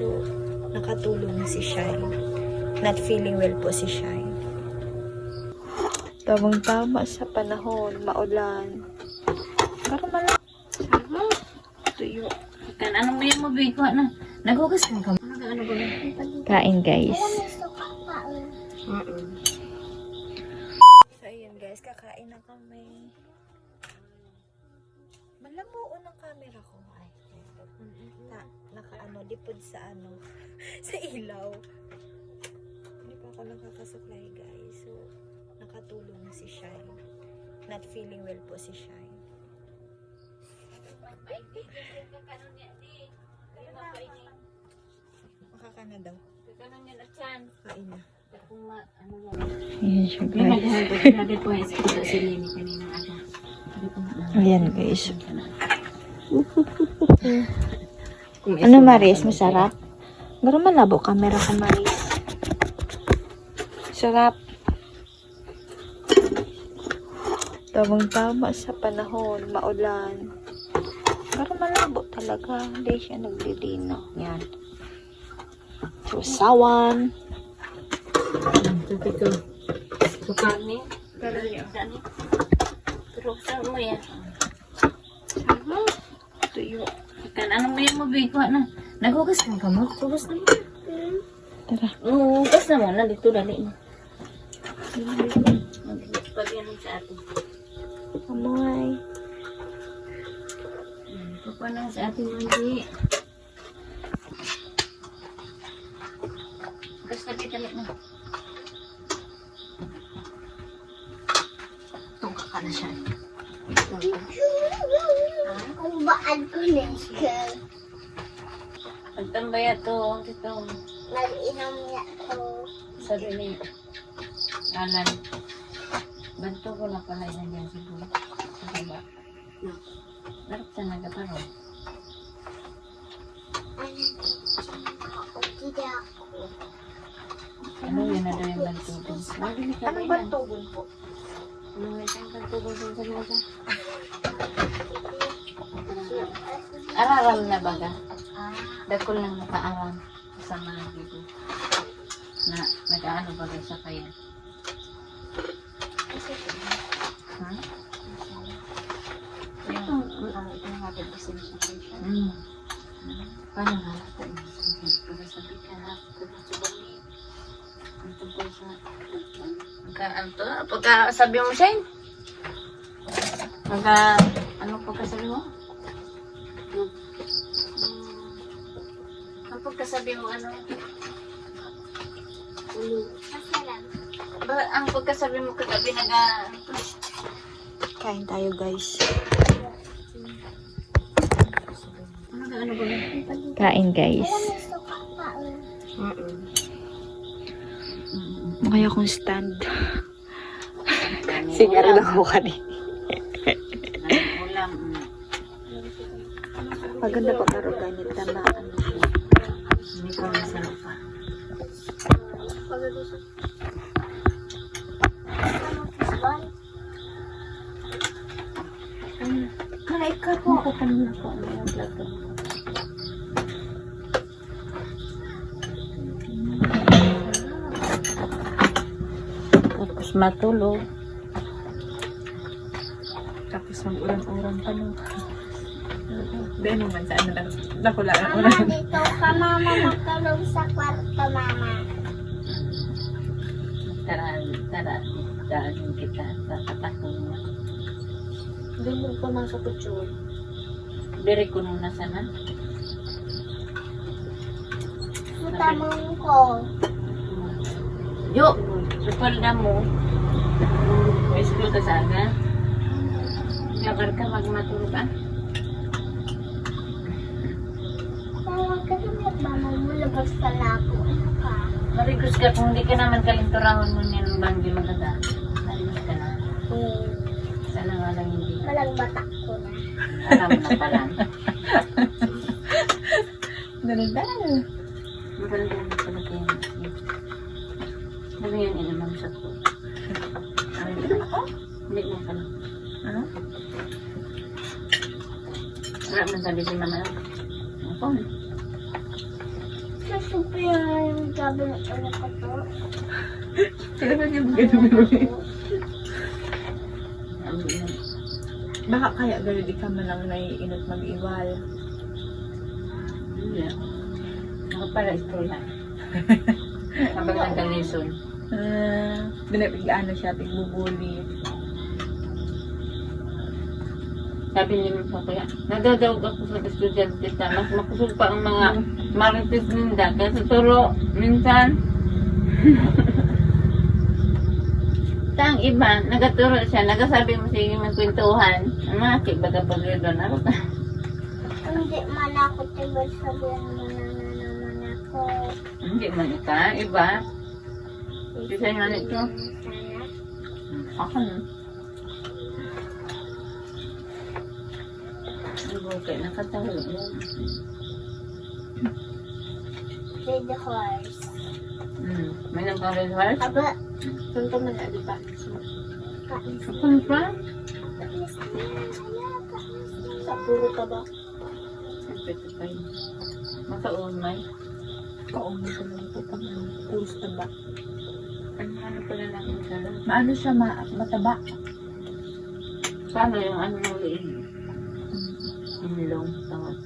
So, nakatulong si Shine. Not feeling well po si Shine. Tamang-tama sa panahon, maulan. Pero Tuyo. Kan anong may mo bigo na? Naghugas ka ka. Ano ba? kain guys. So, ayun guys, kakain na kami. Malabuo ng camera ko. Ay, lipod sa sa ilaw. Hindi pa ako nakakasuklay guys. So, nakatulong si Shine. Not feeling well po si Shine. Makaka na daw. Kain na. Ayan siya guys. Ayan guys. Ano Maris? Masarap? Pero malabo camera ko Maris. Sarap. Tamang-tama sa panahon, maulan. Pero malabo talaga. Hindi siya naglilino. Yan. So, sawan. Ito. Sukani. Pero saan mo yan? Tuyo. Kan anong may mo bigo na? Naghugas ka ka mo? Hugas na mo. Tara. Hugas na mo. Nandito dali na. Pagyan sa atin. Amoy. Paano sa atin mandi? Hugas na dito dali na. Tungka ka na siya. Kung baan ko na siya. Pagtambay ito. Dito. Nag-inom niya ako. Sabi ni Alan. Banto ko na pala yan dyan siguro. Sa baba. Larap sa nagaparo. Ano yun na daw yung bantugon? Anong bantugon po? Ano nga yung bantugon sa mga? Araram na baga. Dakol lang nakaaram sa mga dito. Na nag-aano baga sa kaya. Ha? Yung hapit kasi siya. Paano nga ito? Pagkasabi ka na. Ang tungkol sa... Pagkasabi mo siya ano pagkasabi mo? Ang pagkasabi mo ano? Ang pagkasabi mo kagabi Kain tayo guys. ano ba? Kain guys. Kaya akong stand. Sinyari lang ako kanina. Ulam. Maganda pa karo ganit na Hindi ko masarap pa. Kalay ka po ako kanina po. Tapos matulog. Tapos mag-uran-uran pa no. Hindi naman sa ano lang. Nakula ang uran. Mama, dito ka mama magkalong sa kwarto mama. Daan kita sa katakong mo. Hindi mo pa man sa kutsyon. Diri ko nung nasana. Matamang ko. Yo! Supal na mo. May school ka sana. Lakar ka magmatulog ka. Tawag ka na magmamaw mo labas ka na ako. Ano ka? Marigus ka kung hindi ka naman kalinturahon mo niyan bang di maganda. Marigus ka na. Sana nga lang hindi. Walang batak ko na. Alam mo na pala. Ganda. Maganda mo sa lagyan. Ano yan inamang sa ko? Hindi mo pala. Ano? Wala man sabi din naman. Ako. pa yung gabi na ulit ko to. Kaya ba yung ganun? Ang ganun. Baka kaya gano'n di ka man lang naiinot mag-iwal. Hindi. Ako pala istorya. Kapag nagka-lesson. Binabiglaan na siya, tigbubuli. Sabi ni Mama Kuya, nadadawag ako sa estudyante na mas makusog pa ang mga marites ninda. Kaya sa turo, minsan, ang iba, nagaturo siya, nagasabi mo sige magkwentuhan. Ang mga kibaga pa rin doon. Ano ka? Hindi man ako tibay sabihan mo na naman ako. Hindi man ika, iba. Isa nga nito. Sana. Ako na. Okay, nakatawag yan. Say the horse. May nagkaroon horse? Aba, Tunto man na, di ba? kain siya. Kung pa? Kain siya. Sa puro ka ba? Makaumay. Kaumay ko lang ito pang puros na ba? Ano pala lang ang sarap? Maano siya, mataba. Paano yung ano ng liig? Inlong. Tawag.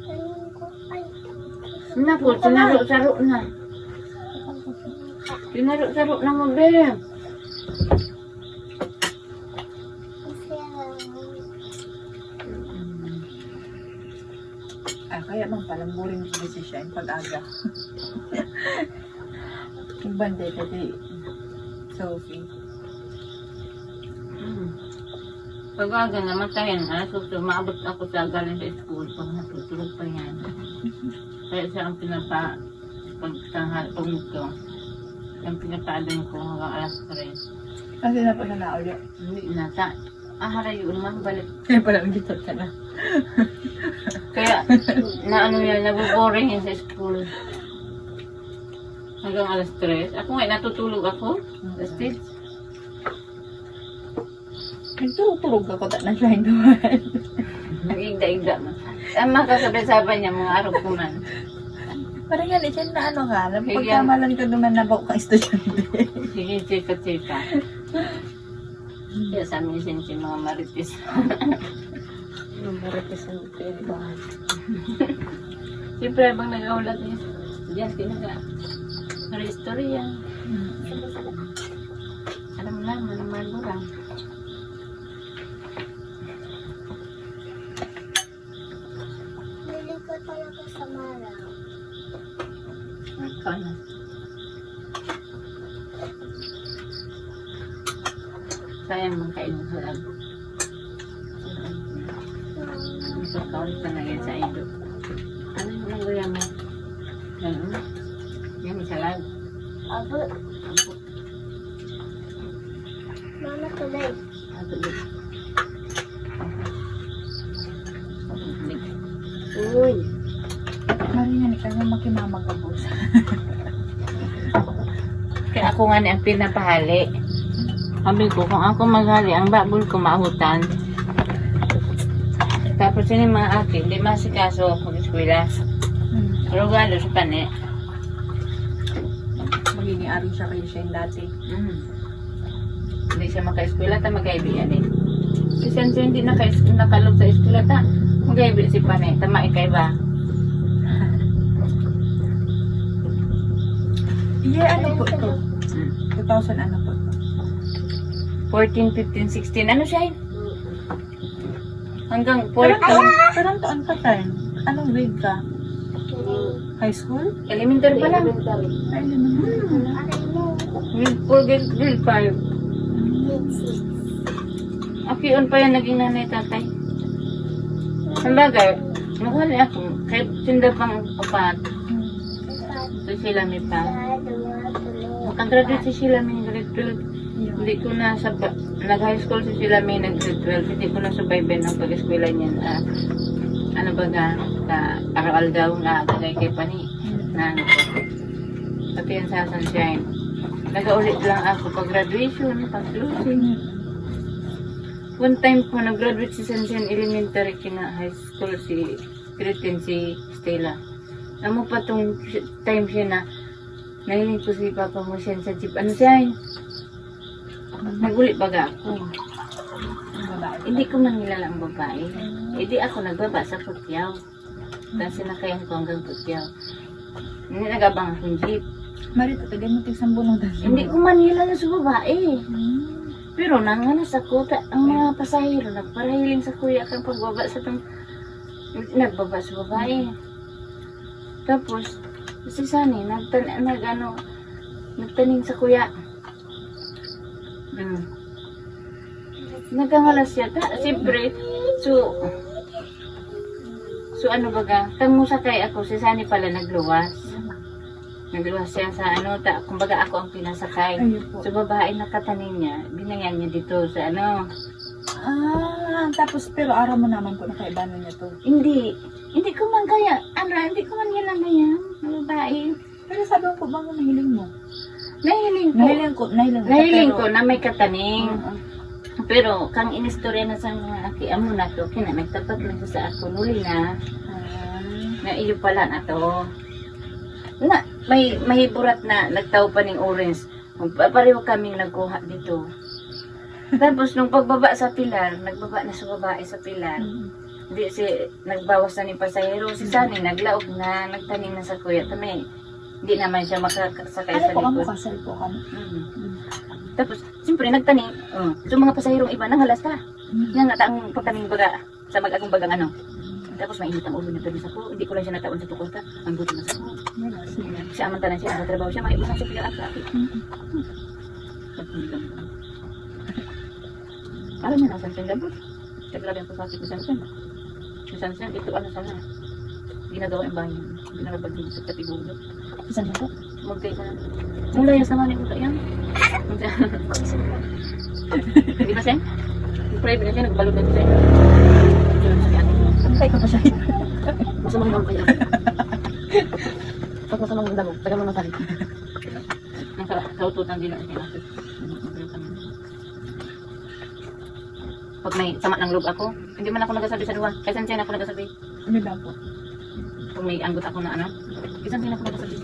Ayun ko. Ay. Naku, sinaro-saro na. Sinaro-saro na mo, be. Kaya man palang boring ko si siya yung pag-aga. Yung banday kasi Sophie. Pag-aga namatayan, maabot ako sa galing sa school pag natutulog pa yan. Kaya siya ang pagtanghal, pagmuto. Ang pinapaalan ko hanggang alas 3. Kasi na pala na ulit. Hindi na, harayo naman, balik. Kaya pala nag-gitot ka na. Kaya, ano yan, nabuboring yan sa school. Hanggang alas 3. Ako nga, natutulog ako. Sa stage. Nagtulog ako na siya yung duwan. Nag-igda-igda na. Ang makasabay-sabay niya, mga araw ko man. Parang yan, siya na ano ka, pagkamalan ko naman na bako kang estudyante. Sige, chika-chika. Kaya sa amin si mga marites. Yung represent ba? Siyempre, habang nag-aulat niya, diyan, history yan. Alam mo lang, manuman mo lang. Nilikot talaga sa mara. Ikaw na. Sayang mong kainin sa lab. Ito kaon pa na yan sa ido. Ano yung nangguya mo? Ganun. Yan sa lab. Aba, mama tuloy. Ato din. Uy. Parang yan, kaya makimamagabos. Kaya ako nga ni ang pinapahali. Sabi ko, kung ako maghali, ang babol ko mahutan. Tapos yun yung mga akin, di masikaso mag-eskwela. Rogalo sa pane. Magiging ari siya kayo siya yung dati. Hindi siya maka-eskwela, ta magkaibigan eh. Si Senso hindi nakalog sa eskwela, ta magkaibigan si pane, ta maikaiba. Yeah, ano po ito? 2000 ano po ito? 14, 15, 16, ano siya? Hanggang 14, Parang taon ka tayo. Anong grade ka? High school? elementary pa lang. Ay, naman. Aray mo. Grade 4, grade 5. Grade 6. Akion pa yan naging nanay tatay. Sa bagay, nakuha ako, kahit sinda pang upat, ito sila may pa. Nakagraduate si sila may grade 12. Hindi ko na nag-high school si sila may nag-grade 12. Hindi ko na subayban ng pag-eskwela niyan. Ano ba ga, aral daw na tagay kay pani. Na ano ko. Pati yan sa Sunshine. Nag-ulit lang ako pag-graduation, pag-closing. One time po, nag-graduate si Sunshine Elementary kina high school si grade 10 si Stella. Amo pa tong time siya na nahiling ko si Papa mo siya sa jeep. Ano siya? Naguli baga ako. Hindi ko man nilala ang babae. Hindi ako nagbaba sa putyaw. Tapos sinakayan ko hanggang putyaw. Hindi nagabang akong jeep. Marito, tagal mo tigsang bunong Hindi ko man nilala sa babae. Pero nanganas ako, ang mga pasahero nagparahiling sa kuya kang pagbaba sa tong nagbaba sa babae. Tapos, si Sunny, nagtaning sa kuya. Nagkangalas siya. Siyempre, so ano baga, kang musakay ako, si Sunny pala nagluwas. Nagluwas siya sa ano, kumbaga ako ang pinasakay. So babae nakatanin niya, binayan niya dito sa ano. Tapos pero araw mo naman po nakaibanan niya to. Hindi ko man kaya, hindi ko man nila na yan, na babae. Pero sabi ko bang nahiling mo? Nahiling ko na may kataning. Oo. Pero kang inistorya na sa mga akiamo na to, nagtapat na siya sa ako nuli na iyo pala na to. Na, may mahiburat na nagtaw pa ng orange. Pareho kaming nagkuha dito. Tapos nung pagbaba sa pilar, nagbaba na sa babae sa pilar. Nagbawas na ni pasahero. Si Sunny naglaog na, nagtaning na sa kuya. Tama hindi naman siya makasakay sa likod. Kasal po kami. Tapos, siyempre nagtaning. So mga pasahero iba nang halas ka. Nga nga ang pagtaning baga sa mag-agong bagang ano. Tapos mainit ang ulo niya tabi sa ko. Hindi ko lang siya nataon sa tukota. Ang buti na sa ko. Siya amantanan siya, nagtatrabaho siya. Masang siya pilaan sa akin. Alam niya, nasan siya labot. Grabe ang pasasik ni Sansan. Si Sansan, ito ano sana. Ginagawa yung bahay niya. Ginagawa din sa katigulo. Saan ba po? Magkaya na. Mula yung sama niya ko yan. Hindi ba siya? Private na siya, nagbalot na siya. Antay ka pa siya. Masamang damo kaya. Pag masamang damo, tagal mo masali. Kaututan din siya. Pag may sama ng loob ako, hindi man ako nagsasabi sa duwa. Kaysan siya na ako nagsasabi. Ano daw po? Pag may anggot ako na ano, kaysan siya na ako nagsasabi.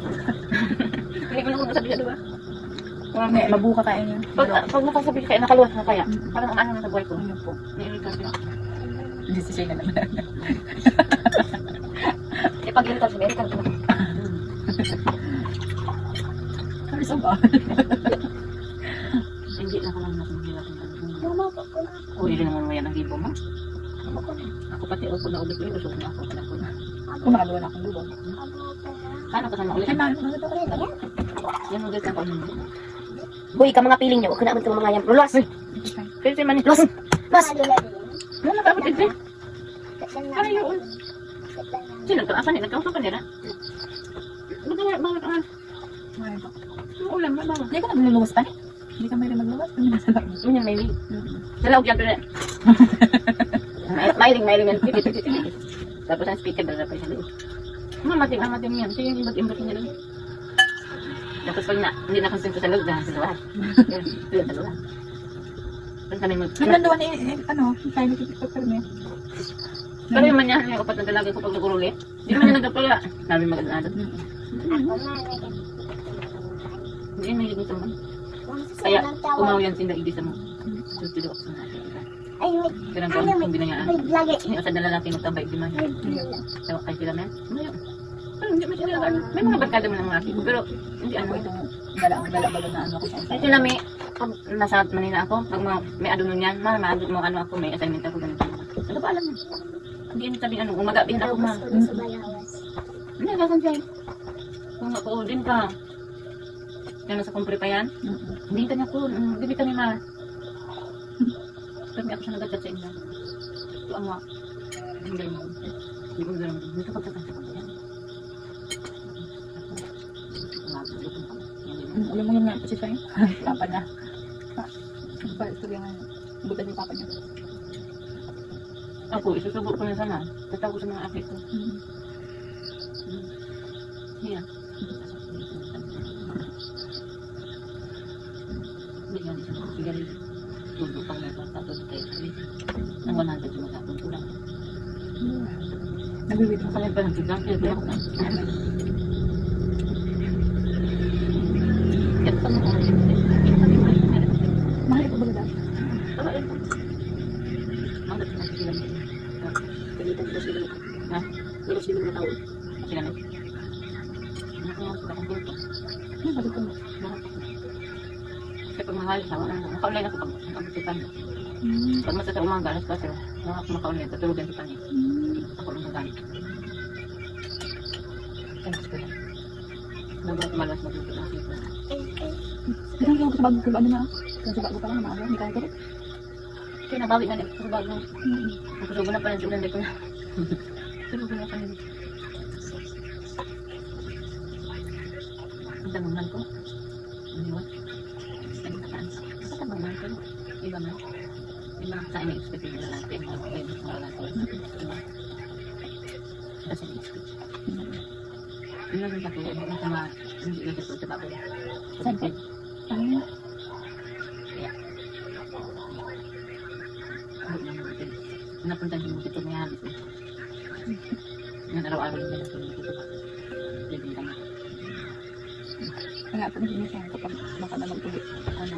Hindi man ako nagsasabi sa duwa. Mabuka tayo niya. Pag nakasabi kaya, nakaluwas na kaya. Parang ang ano na sa buhay ko. Ano po? Naiirita siya. Hindi si Shay na naman. Pag irita siya, irita siya. Kami sa ba? Hindi na ko lang nasa mga uri rin naman mayan ang libo mo. Ako pati ako na ulit ulit. Gusto ko na ako. Kung nakagawa na akong lubang. Kano ka sana ulit? Ay, bakit mga ito ka rin? Yan ulit ako. Boy, ka mga piling niyo. Huwag ka na amin mga yan. Lulas! Kasi man Lulas! Mas! Ano nakabot ito? Ano yun? Sino ito? Asan nila? Kauso ka nila? Bawal ka nga. Ay, ba? Ang ulam ba? Bawal. Hindi ka na luluwas pa eh. Hindi ka may rin magluwas. Hindi na sa loob. Yan may wig. Sa laog yan doon. Mailing yan. Tapos ang speaker ba pa siya doon. Mamating yan. Siya yung imbat niya doon. Tapos pag hindi na konsento sa loob, sa luwas. Yan sa luwas. Pag kami Yung nandoon ano, tayo nagkikipag pero may. pero yung man niya, yung kapat na dalaga ko pag naguruli. Hindi man niya nagdapala. Sabi magandaan. Hindi may ligit naman. Kaya umaw yan sinda ibisa mo. Susunod ako sa natin. Ay, wait. Pero ang kawang kong binayaan. Wait, lagi. Ini asal na lalaki magtambay di man. Tawa kay sila men. Pero hindi man sila may mga barkada mo ng mga ko. Pero hindi ano ito. Dala na ano ko sa Kasi sila may pag nasa Manila ako, pag may adunon yan, maadun mo ano ako, may assignment ako ganito. Ano ba alam mo? Hindi yan sabi ano, umagabihin ako ma. Tapos ko sa bayawas. Hindi, kasan siya. Kung ako din ka. Yan nasa kumpre pa yan. Hindi ka niya ko, bibig ka ni ma. Kami ako siya nagagad sa inyo. Ito ang mga. Hindi mo. Hindi mo gano'n. Dito ka pagkakanta ko yan. Alam mo yun nga si Shay? Papa niya. Pa, istorya nga. Butan yung papa niya. Ako, isusubok ko na sana. Tatago sa mga akit ko. Yan. Hindi yan, isang sigarilyo. Tulo pang nasa tatod tayo. Ang 100 yung magkakong kulang. Nabibito. Kaya pa ng sigang, kaya ako na. Yan pa mga Mahal ko ba na? Pilitan ko sila. Ha? Meron sila mga tao. Sila na. Nakakang dito. Ano ba dito? Kasi pag mahal siya, maka-online ako pag nag-abusipan. Pag masa sa umaga, alas 4, maka-online, tutulugan kita niya. Ako lang magamit. Thanks ko lang. Dapat malas na dito lang dito. Pero hindi ako sa bago kung ano na. Kasi bago pa lang maaga. Hindi kaya ko. Kaya nabawi na din. Pero bago. Nagkasubo na pala yung ulan dito na. Subo na pala dito. Ang tanungan ko. Ano yun? Ano nakaan? Basta tanungan ko. Iba man. Iba sa inyo expecting nila natin. Iba sa mga natin. Iba. Kasi expect. Yun lang sa tuwa. Yung sama. Hindi lang sa tuwa sa bago. Saan po? Ano? Kaya. Napunta din mo dito may habis eh. Yan araw-araw din na dito ba? Bibinta na. Kaya po hindi siya kapag baka na magtuloy. Ano?